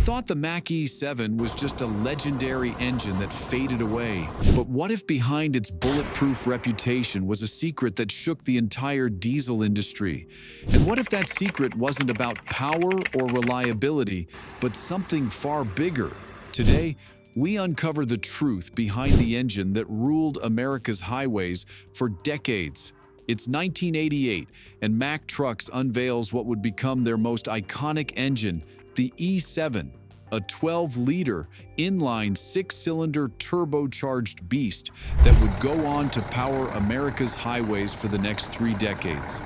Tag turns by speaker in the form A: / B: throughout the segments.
A: thought the Mack E7 was just a legendary engine that faded away. But what if behind its bulletproof reputation was a secret that shook the entire diesel industry? And what if that secret wasn't about power or reliability, but something far bigger? Today, we uncover the truth behind the engine that ruled America's highways for decades. It's 1988, and Mack Trucks unveils what would become their most iconic engine, the E7, a 12-liter, inline, six-cylinder, turbocharged beast that would go on to power America's highways for the next 3 decades.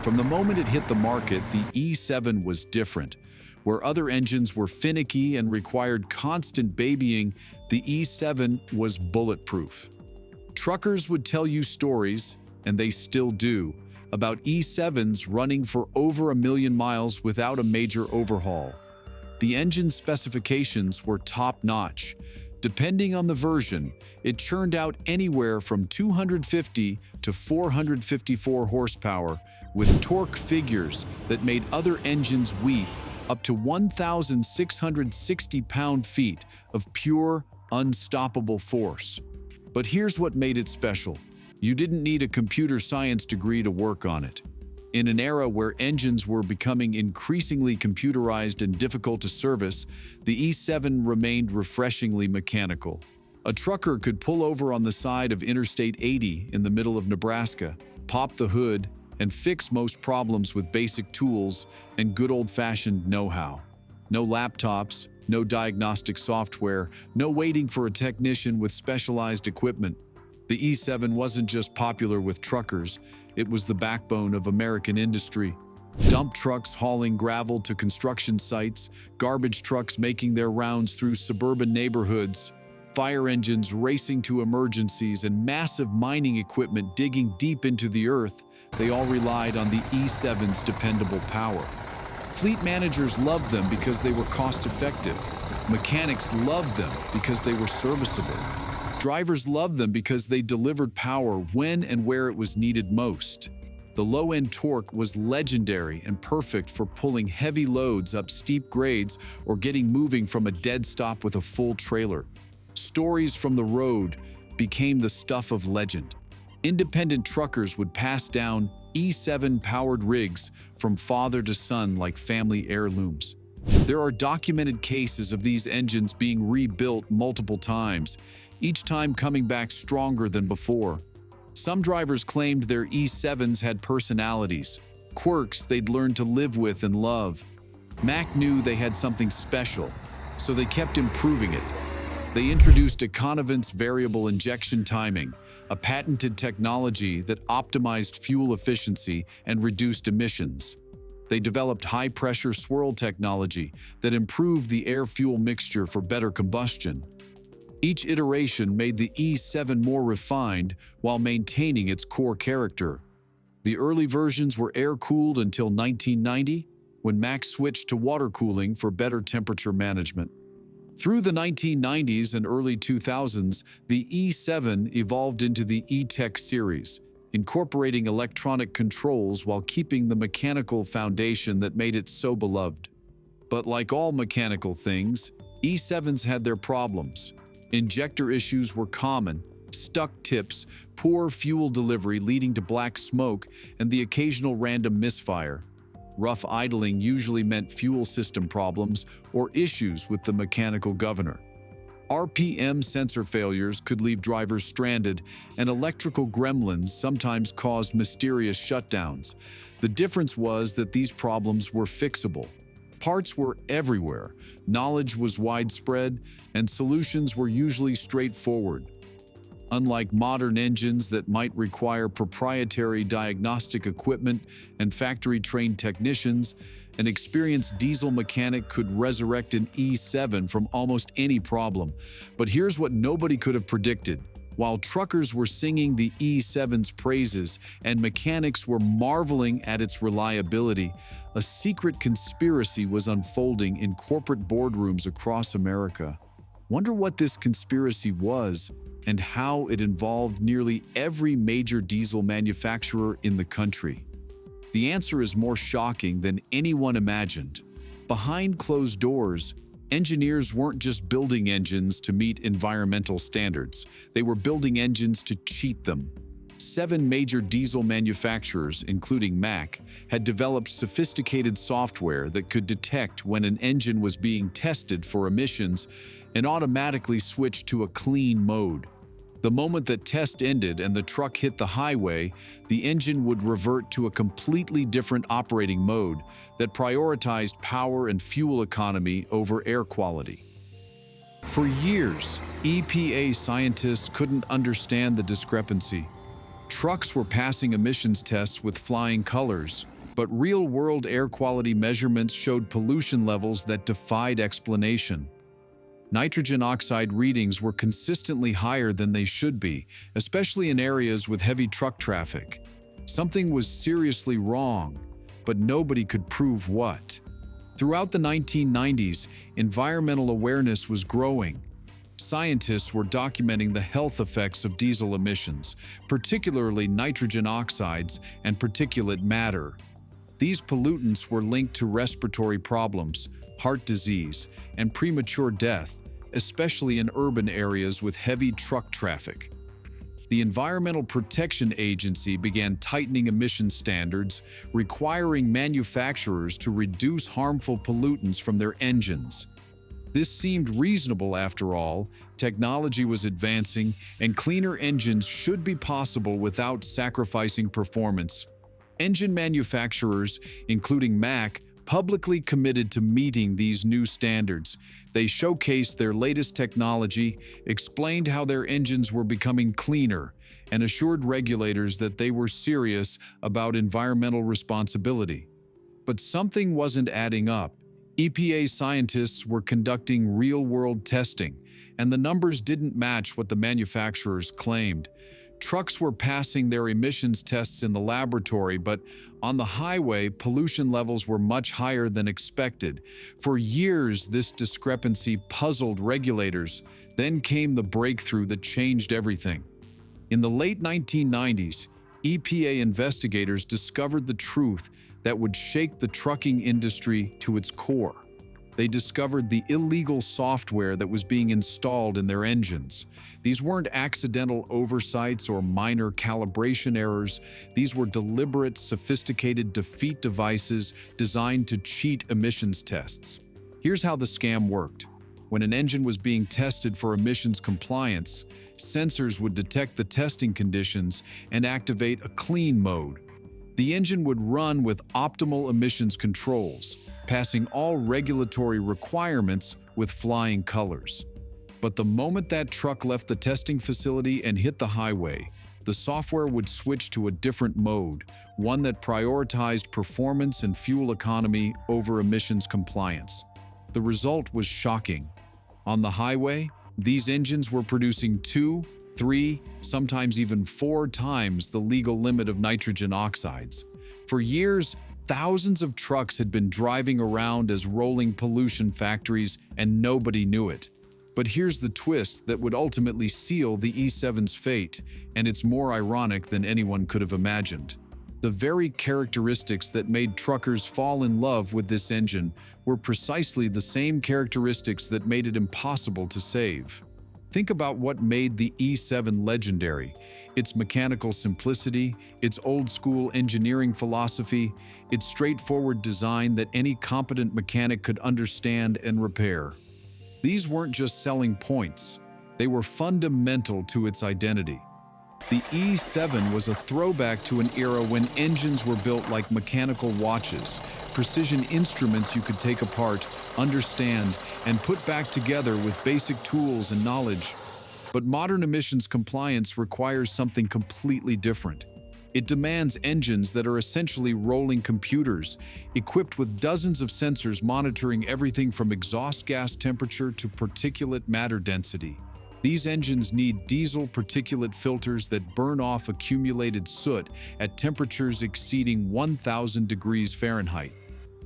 A: From the moment it hit the market, the E7 was different. Where other engines were finicky and required constant babying, the E7 was bulletproof. Truckers would tell you stories, and they still do, about E7s running for over 1 million miles without a major overhaul. The engine specifications were top-notch. Depending on the version, it churned out anywhere from 250 to 454 horsepower, with torque figures that made other engines weep, up to 1,660 pound-feet of pure, unstoppable force. But here's what made it special. You didn't need a computer science degree to work on it. In an era where engines were becoming increasingly computerized and difficult to service, the E7 remained refreshingly mechanical. A trucker could pull over on the side of Interstate 80 in the middle of Nebraska, pop the hood, and fix most problems with basic tools and good old-fashioned know-how. No laptops, no diagnostic software, no waiting for a technician with specialized equipment. The E7 wasn't just popular with truckers, it was the backbone of American industry. Dump trucks hauling gravel to construction sites, garbage trucks making their rounds through suburban neighborhoods, fire engines racing to emergencies, and massive mining equipment digging deep into the earth, they all relied on the E7's dependable power. Fleet managers loved them because they were cost-effective. Mechanics loved them because they were serviceable. Drivers loved them because they delivered power when and where it was needed most. The low-end torque was legendary and perfect for pulling heavy loads up steep grades or getting moving from a dead stop with a full trailer. Stories from the road became the stuff of legend. Independent truckers would pass down E7-powered rigs from father to son like family heirlooms. There are documented cases of these engines being rebuilt multiple times, each time coming back stronger than before. Some drivers claimed their E7s had personalities, quirks they'd learned to live with and love. Mack knew they had something special, so they kept improving it. They introduced Econovance variable injection timing, a patented technology that optimized fuel efficiency and reduced emissions. They developed high-pressure swirl technology that improved the air-fuel mixture for better combustion. Each iteration made the E7 more refined while maintaining its core character. The early versions were air-cooled until 1990, when Mack switched to water cooling for better temperature management. Through the 1990s and early 2000s, the E7 evolved into the E-Tech series, incorporating electronic controls while keeping the mechanical foundation that made it so beloved. But like all mechanical things, E7s had their problems. Injector issues were common, stuck tips, poor fuel delivery leading to black smoke, and the occasional random misfire. Rough idling usually meant fuel system problems or issues with the mechanical governor. RPM sensor failures could leave drivers stranded, and electrical gremlins sometimes caused mysterious shutdowns. The difference was that these problems were fixable. Parts were everywhere, knowledge was widespread, and solutions were usually straightforward. Unlike modern engines that might require proprietary diagnostic equipment and factory-trained technicians, an experienced diesel mechanic could resurrect an E7 from almost any problem. But here's what nobody could have predicted. While truckers were singing the E7's praises and mechanics were marveling at its reliability, a secret conspiracy was unfolding in corporate boardrooms across America. Wonder what this conspiracy was and how it involved nearly every major diesel manufacturer in the country. The answer is more shocking than anyone imagined. Behind closed doors, Engineers weren't just building engines to meet environmental standards, they were building engines to cheat them. 7 major diesel manufacturers, including Mack, had developed sophisticated software that could detect when an engine was being tested for emissions and automatically switch to a clean mode. The moment that test ended and the truck hit the highway, the engine would revert to a completely different operating mode that prioritized power and fuel economy over air quality. For years, EPA scientists couldn't understand the discrepancy. Trucks were passing emissions tests with flying colors, but real-world air quality measurements showed pollution levels that defied explanation. Nitrogen oxide readings were consistently higher than they should be, especially in areas with heavy truck traffic. Something was seriously wrong, but nobody could prove what. Throughout the 1990s, environmental awareness was growing. Scientists were documenting the health effects of diesel emissions, particularly nitrogen oxides and particulate matter. These pollutants were linked to respiratory problems, heart disease, and premature death, especially in urban areas with heavy truck traffic. The Environmental Protection Agency began tightening emission standards, requiring manufacturers to reduce harmful pollutants from their engines. This seemed reasonable after all. Technology was advancing, and cleaner engines should be possible without sacrificing performance. Engine manufacturers, including Mack, publicly committed to meeting these new standards. They showcased their latest technology, explained how their engines were becoming cleaner, and assured regulators that they were serious about environmental responsibility. But something wasn't adding up. EPA scientists were conducting real-world testing, and the numbers didn't match what the manufacturers claimed. Trucks were passing their emissions tests in the laboratory, but on the highway, pollution levels were much higher than expected. For years, this discrepancy puzzled regulators. Then came the breakthrough that changed everything. In the late 1990s, EPA investigators discovered the truth that would shake the trucking industry to its core. They discovered the illegal software that was being installed in their engines. These weren't accidental oversights or minor calibration errors. These were deliberate, sophisticated defeat devices designed to cheat emissions tests. Here's how the scam worked. When an engine was being tested for emissions compliance, sensors would detect the testing conditions and activate a clean mode. The engine would run with optimal emissions controls, passing all regulatory requirements with flying colors. But the moment that truck left the testing facility and hit the highway, the software would switch to a different mode, one that prioritized performance and fuel economy over emissions compliance. The result was shocking. On the highway, these engines were producing 2, 3, sometimes even 4 times the legal limit of nitrogen oxides. For years, thousands of trucks had been driving around as rolling pollution factories, and nobody knew it. But here's the twist that would ultimately seal the E7's fate, and it's more ironic than anyone could have imagined. The very characteristics that made truckers fall in love with this engine were precisely the same characteristics that made it impossible to save. Think about what made the E7 legendary: its mechanical simplicity, its old-school engineering philosophy, its straightforward design that any competent mechanic could understand and repair. These weren't just selling points, they were fundamental to its identity. The E7 was a throwback to an era when engines were built like mechanical watches, precision instruments you could take apart, understand, and put back together with basic tools and knowledge. But modern emissions compliance requires something completely different. It demands engines that are essentially rolling computers, equipped with dozens of sensors monitoring everything from exhaust gas temperature to particulate matter density. These engines need diesel particulate filters that burn off accumulated soot at temperatures exceeding 1,000 degrees Fahrenheit.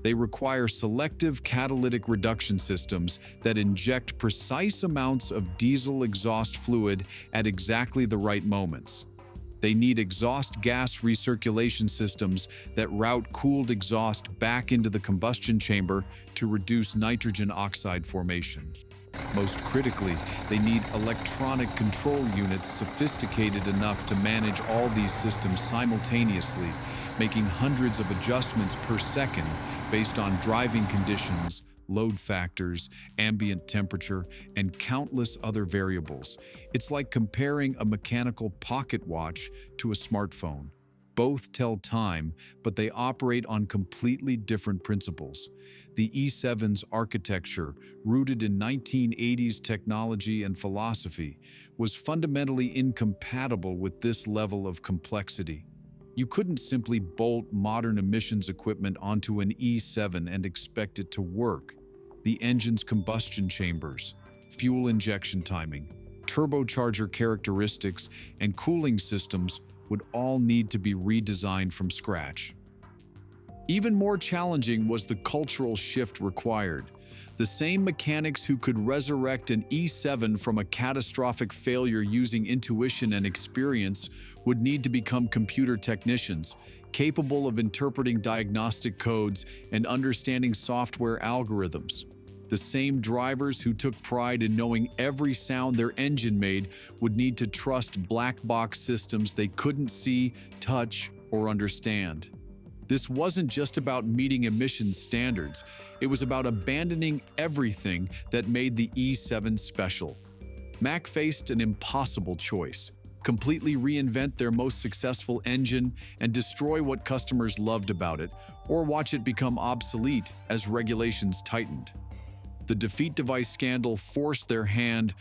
A: They require selective catalytic reduction systems that inject precise amounts of diesel exhaust fluid at exactly the right moments. They need exhaust gas recirculation systems that route cooled exhaust back into the combustion chamber to reduce nitrogen oxide formation. Most critically, they need electronic control units sophisticated enough to manage all these systems simultaneously, making hundreds of adjustments per second based on driving conditions, load factors, ambient temperature, and countless other variables. It's like comparing a mechanical pocket watch to a smartphone. Both tell time, but they operate on completely different principles. The E7's architecture, rooted in 1980s technology and philosophy, was fundamentally incompatible with this level of complexity. You couldn't simply bolt modern emissions equipment onto an E7 and expect it to work. The engine's combustion chambers, fuel injection timing, turbocharger characteristics, and cooling systems would all need to be redesigned from scratch. Even more challenging was the cultural shift required. The same mechanics who could resurrect an E7 from a catastrophic failure using intuition and experience would need to become computer technicians, capable of interpreting diagnostic codes and understanding software algorithms. The same drivers who took pride in knowing every sound their engine made would need to trust black box systems they couldn't see, touch, or understand. This wasn't just about meeting emissions standards, it was about abandoning everything that made the E7 special. Mack faced an impossible choice: completely reinvent their most successful engine and destroy what customers loved about it, or watch it become obsolete as regulations tightened. The defeat device scandal forced their hand,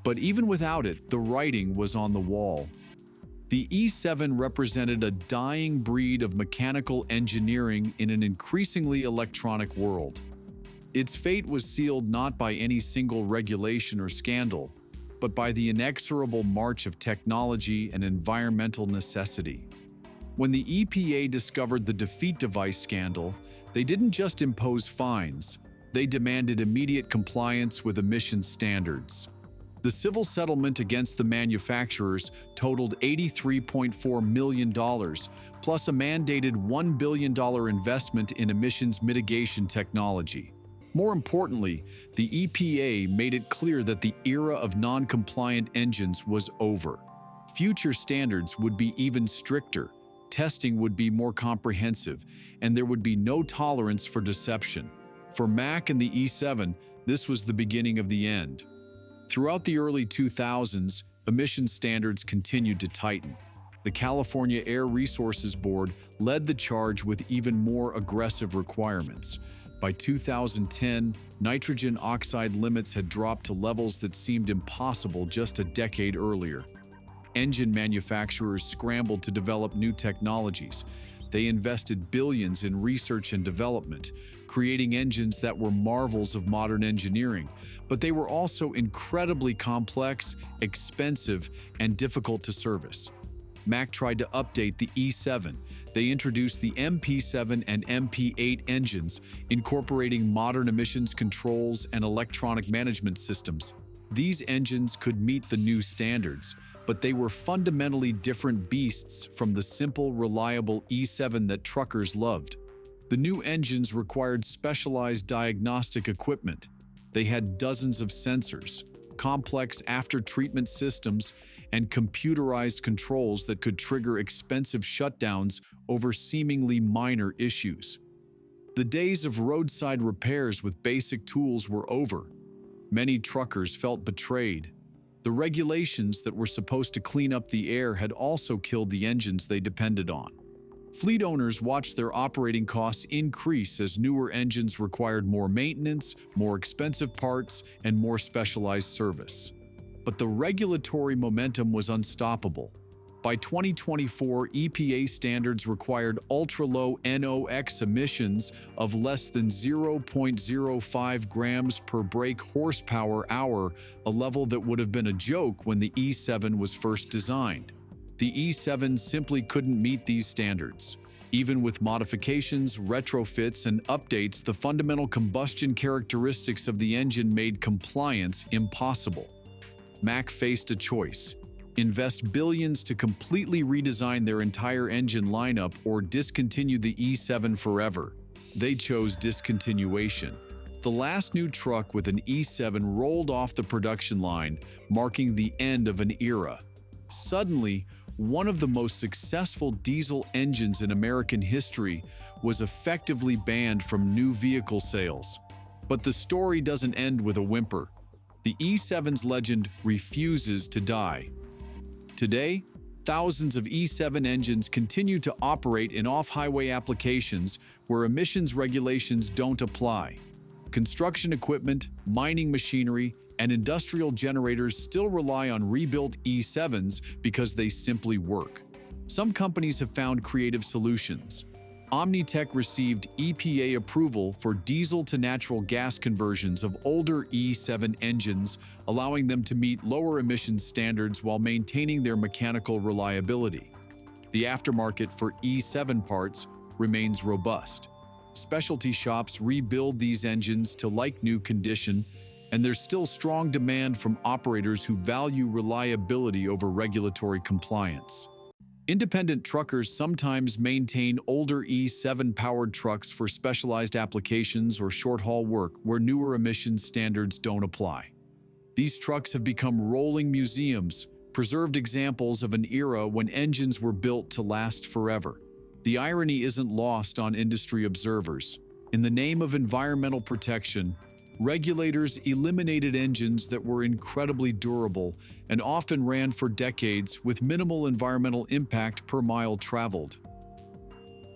A: but even without it, the writing was on the wall. The E7 represented a dying breed of mechanical engineering in an increasingly electronic world. Its fate was sealed not by any single regulation or scandal, but by the inexorable march of technology and environmental necessity. When the EPA discovered the defeat device scandal, they didn't just impose fines, they demanded immediate compliance with emission standards. The civil settlement against the manufacturers totaled $83.4 million, plus a mandated $1 billion investment in emissions mitigation technology. More importantly, the EPA made it clear that the era of non-compliant engines was over. Future standards would be even stricter, testing would be more comprehensive, and there would be no tolerance for deception. For Mack and the E7, this was the beginning of the end. Throughout the early 2000s, emission standards continued to tighten. The California Air Resources Board led the charge with even more aggressive requirements. By 2010, nitrogen oxide limits had dropped to levels that seemed impossible just a decade earlier. Engine manufacturers scrambled to develop new technologies. They invested billions in research and development, creating engines that were marvels of modern engineering, but they were also incredibly complex, expensive, and difficult to service. Mack tried to update the E7. They introduced the MP7 and MP8 engines, incorporating modern emissions controls and electronic management systems. These engines could meet the new standards, but they were fundamentally different beasts from the simple, reliable E7 that truckers loved. The new engines required specialized diagnostic equipment. They had dozens of sensors, complex after-treatment systems, and computerized controls that could trigger expensive shutdowns over seemingly minor issues. The days of roadside repairs with basic tools were over. Many truckers felt betrayed. The regulations that were supposed to clean up the air had also killed the engines they depended on. Fleet owners watched their operating costs increase as newer engines required more maintenance, more expensive parts, and more specialized service. But the regulatory momentum was unstoppable. By 2024, EPA standards required ultra-low NOx emissions of less than 0.05 grams per brake horsepower hour, a level that would have been a joke when the E7 was first designed. The E7 simply couldn't meet these standards. Even with modifications, retrofits, and updates, the fundamental combustion characteristics of the engine made compliance impossible. Mack faced a choice: invest billions to completely redesign their entire engine lineup, or discontinue the E7 forever. They chose discontinuation. The last new truck with an E7 rolled off the production line, marking the end of an era. Suddenly, one of the most successful diesel engines in American history was effectively banned from new vehicle sales. But the story doesn't end with a whimper. The E7's legend refuses to die. Today, thousands of E7 engines continue to operate in off-highway applications where emissions regulations don't apply. Construction equipment, mining machinery, and industrial generators still rely on rebuilt E7s because they simply work. Some companies have found creative solutions. Omnitech received EPA approval for diesel to natural gas conversions of older E7 engines, allowing them to meet lower emissions standards while maintaining their mechanical reliability. The aftermarket for E7 parts remains robust. Specialty shops rebuild these engines to like-new condition, and there's still strong demand from operators who value reliability over regulatory compliance. Independent truckers sometimes maintain older E7-powered trucks for specialized applications or short-haul work where newer emissions standards don't apply. These trucks have become rolling museums, preserved examples of an era when engines were built to last forever. The irony isn't lost on industry observers. In the name of environmental protection, regulators eliminated engines that were incredibly durable and often ran for decades with minimal environmental impact per mile traveled.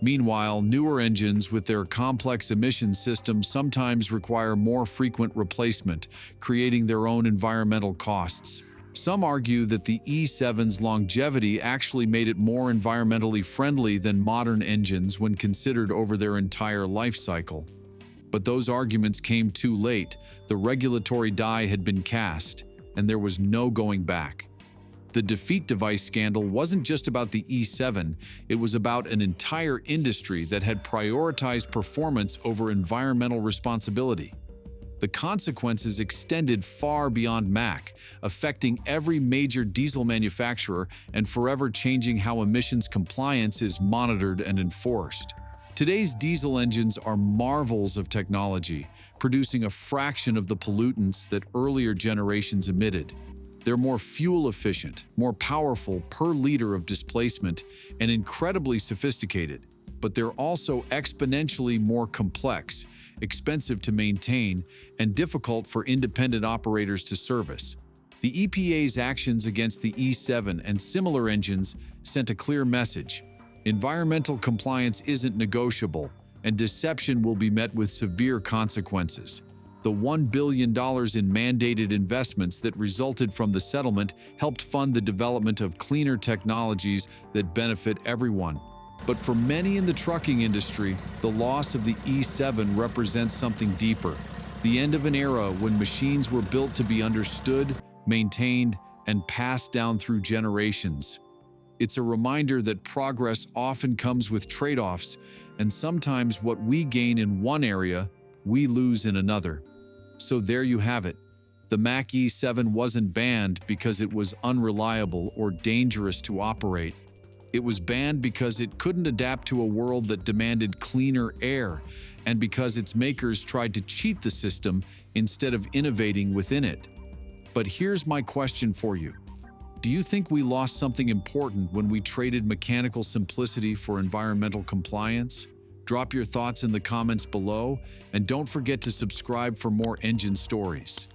A: Meanwhile, newer engines with their complex emission systems sometimes require more frequent replacement, creating their own environmental costs. Some argue that the E7's longevity actually made it more environmentally friendly than modern engines when considered over their entire life cycle. But those arguments came too late. The regulatory die had been cast, and there was no going back. The defeat device scandal wasn't just about the E7, it was about an entire industry that had prioritized performance over environmental responsibility. The consequences extended far beyond Mack, affecting every major diesel manufacturer and forever changing how emissions compliance is monitored and enforced. Today's diesel engines are marvels of technology, producing a fraction of the pollutants that earlier generations emitted. They're more fuel efficient, more powerful per liter of displacement, and incredibly sophisticated. But they're also exponentially more complex, expensive to maintain, and difficult for independent operators to service. The EPA's actions against the E7 and similar engines sent a clear message. Environmental compliance isn't negotiable, and deception will be met with severe consequences. The $1 billion in mandated investments that resulted from the settlement helped fund the development of cleaner technologies that benefit everyone. But for many in the trucking industry, the loss of the E7 represents something deeper. The end of an era when machines were built to be understood, maintained, and passed down through generations. It's a reminder that progress often comes with trade-offs, and sometimes what we gain in one area, we lose in another. So there you have it. The Mack E7 wasn't banned because it was unreliable or dangerous to operate. It was banned because it couldn't adapt to a world that demanded cleaner air, and because its makers tried to cheat the system instead of innovating within it. But here's my question for you. Do you think we lost something important when we traded mechanical simplicity for environmental compliance? Drop your thoughts in the comments below, and don't forget to subscribe for more engine stories.